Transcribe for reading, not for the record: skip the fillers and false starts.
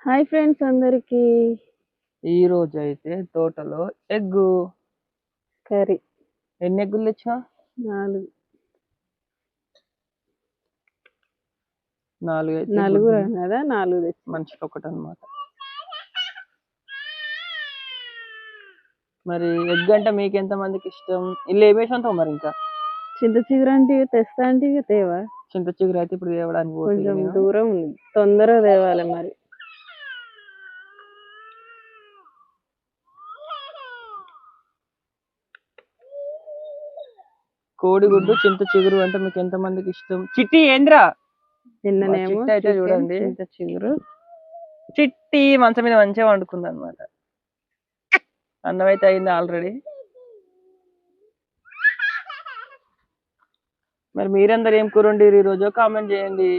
Hi friends అందరికి. ఈ రోజు అయితే తోటలో ఎగ్గు కర్రీ ఎన్ని ఎగ్గులు తెచ్చినా? 4. అయితే నలుగురు గుడ్డులు. కదా, 4 తెచ్చి. మనిషికి ఒకటి అనమాట. మరి ఎగ్ అంటే మీకు ఎంత మందికి ఇష్టం? ఇల్లు ఏమేసి ఉంటావు మరి? ఇంకా చింత చిగురు అంటే తెస్తా అంటే తేవా? చింత చిగురు అయితే ఇప్పుడు తేవడానికి పోతే కొంచెం దూరం ఉంది, తొందరగా తేవాలి మరి. కోడిగుడ్డు చింత చిగురు అంటే మీకు ఎంత మందికి ఇష్టం? చిట్టి ఏంద్రా? నిన్ననేమో చిట్టి అయితే చూడండి, చింత చిగురు. చిట్టి మంచం మీద మంచిగా వండుకుంది అనమాట. అన్నం అయితే అయింది ఆల్రెడీ. మరి మీరందరూ ఏం కూర వండిరు ఈరోజు? కామెంట్ చేయండి.